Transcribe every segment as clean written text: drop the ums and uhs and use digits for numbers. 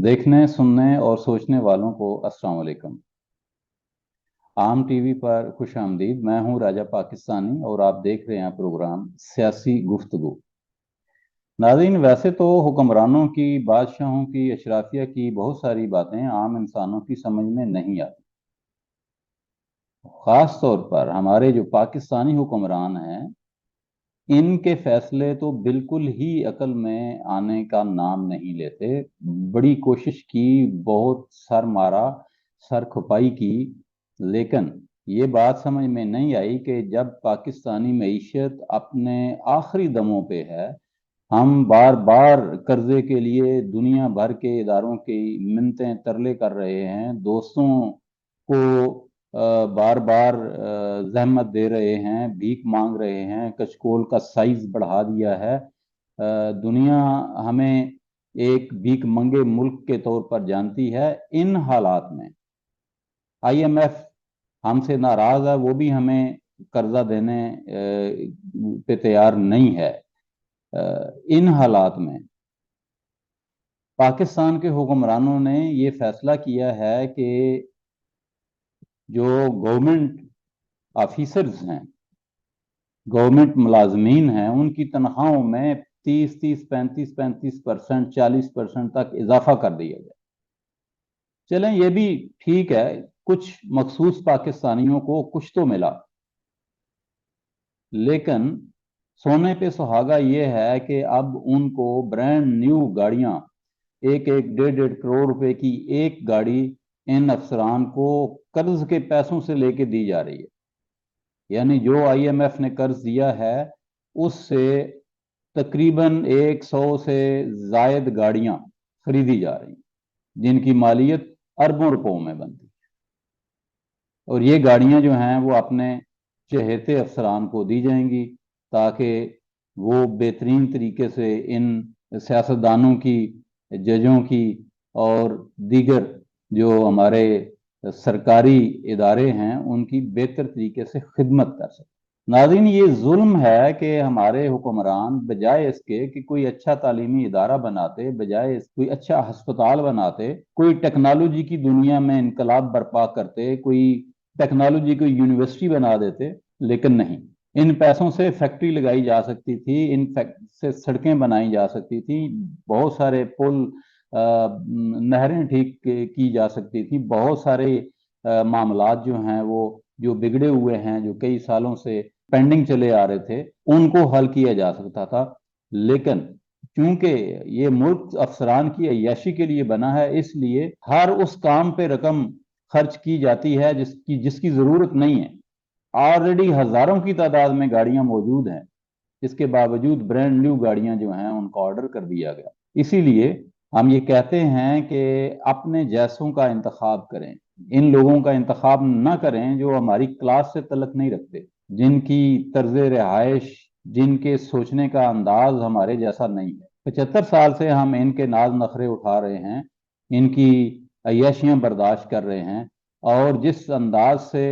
देखने, सुनने और सोचने वालों को अस्सलाम वालेकुम। आम टीवी पर खुश आमदीद। मैं हूं राजा पाकिस्तानी और आप देख रहे हैं प्रोग्राम सियासी गुफ्तगू। नाज़रीन, वैसे तो हुक्मरानों की, बादशाहों की, अशराफिया की बहुत सारी बातें आम इंसानों की समझ में नहीं आती। ख़ास तौर पर हमारे जो पाकिस्तानी हुक्मरान हैं, इनके फैसले तो बिल्कुल ही अकल में आने का नाम नहीं लेते। बड़ी कोशिश की, बहुत सर मारा, सर खपाई की, लेकिन ये बात समझ में नहीं आई कि जब पाकिस्तानी मईशत अपने आखिरी दमों पे है, हम बार बार कर्जे के लिए दुनिया भर के इदारों की मिन्नतें तरले कर रहे हैं, दोस्तों को बार बार जहमत दे रहे हैं, भीख मांग रहे हैं, कचकोल का साइज बढ़ा दिया है। दुनिया हमें एक भीख मंगे मुल्क के तौर पर जानती है। इन हालात में आईएमएफ हमसे नाराज है, वो भी हमें कर्जा देने पे तैयार नहीं है। इन हालात में पाकिस्तान के हुक्मरानों ने ये फैसला किया है कि जो गवर्नमेंट ऑफिसर्स हैं, गवर्नमेंट मुलाजमीन हैं, उनकी तनख्वाहों में 30-30, 35-35%, 40% तक इजाफा कर दिया गया। चलें, ये भी ठीक है, कुछ मखसूस पाकिस्तानियों को कुछ तो मिला, लेकिन सोने पे सुहागा ये है कि अब उनको ब्रांड न्यू गाड़ियां, एक एक 1.5-1.5 करोड़ रुपए की एक गाड़ी इन अफसरान को कर्ज के पैसों से लेके दी जा रही है। यानी जो आईएमएफ ने कर्ज दिया है उससे तकरीबन 100 से जायद गाड़ियां खरीदी जा रही हैं, जिनकी मालियत अरबों रुपयों में बनती है। और ये गाड़ियां जो हैं वो अपने चहेते अफसरान को दी जाएंगी, ताकि वो बेहतरीन तरीके से इन सियासतदानों की, जजों की और दीगर जो हमारे सरकारी इदारे हैं उनकी बेहतर तरीके से खिदमत कर सकें। नाज़रीन, ये जुल्म है कि हमारे हुक्मरान बजाय इसके कि कोई अच्छा तालीमी इदारा बनाते, बजाय कोई अच्छा हस्पताल बनाते, कोई टेक्नोलॉजी की दुनिया में इनकलाब बर्पा करते, कोई टेक्नोलॉजी को यूनिवर्सिटी बना देते, लेकिन नहीं। इन पैसों से फैक्ट्री लगाई जा सकती थी, इन से सड़कें बनाई जा सकती थी, बहुत सारे पुल, नहरें ठीक की जा सकती थी, बहुत सारे मामलात जो हैं वो जो बिगड़े हुए हैं, जो कई सालों से पेंडिंग चले आ रहे थे, उनको हल किया जा सकता था। लेकिन क्योंकि ये मुल्क अफसरान की अय्याशी के लिए बना है, इसलिए हर उस काम पे रकम खर्च की जाती है जिसकी जिसकी जरूरत नहीं है। ऑलरेडी हजारों की तादाद में गाड़ियां मौजूद हैं, इसके बावजूद ब्रांड न्यू गाड़ियां जो हैं उनका ऑर्डर कर दिया गया। इसीलिए हम ये कहते हैं कि अपने जैसों का इंतखाब करें, इन लोगों का इंतखाब ना करें जो हमारी क्लास से तलक नहीं रखते, जिनकी तर्ज रिहाइश, जिनके सोचने का अंदाज हमारे जैसा नहीं है। 75 साल से हम इनके नाज नखरे उठा रहे हैं, इनकी अय्याशियां बर्दाश्त कर रहे हैं, और जिस अंदाज से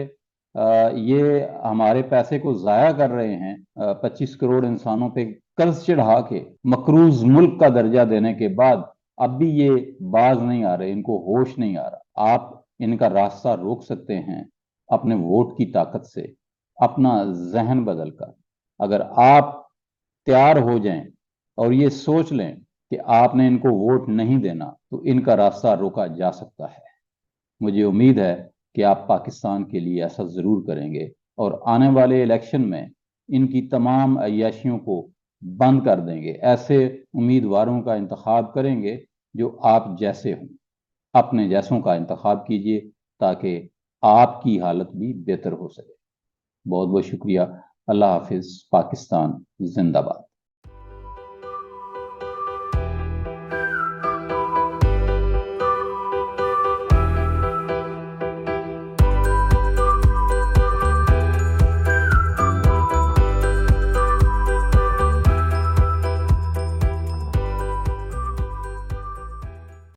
ये हमारे पैसे को जाया कर रहे हैं, 25 करोड़ इंसानों पे कर्ज चढ़ा के मकरूज मुल्क का दर्जा देने के बाद अब भी ये बाज नहीं आ रहे, इनको होश नहीं आ रहा। आप इनका रास्ता रोक सकते हैं अपने वोट की ताकत से, अपना जहन बदल कर। अगर आप तैयार हो जाएं और ये सोच लें कि आपने इनको वोट नहीं देना, तो इनका रास्ता रोका जा सकता है। मुझे उम्मीद है कि आप पाकिस्तान के लिए ऐसा ज़रूर करेंगे और आने वाले इलेक्शन में इनकी तमाम अय्याशियों को बंद कर देंगे, ऐसे उम्मीदवारों का इंतखाब करेंगे जो आप जैसे हों। अपने जैसों का इंतखाब कीजिए ताकि आपकी हालत भी बेहतर हो सके। बहुत बहुत शुक्रिया। अल्लाह हाफिज़। पाकिस्तान जिंदाबाद।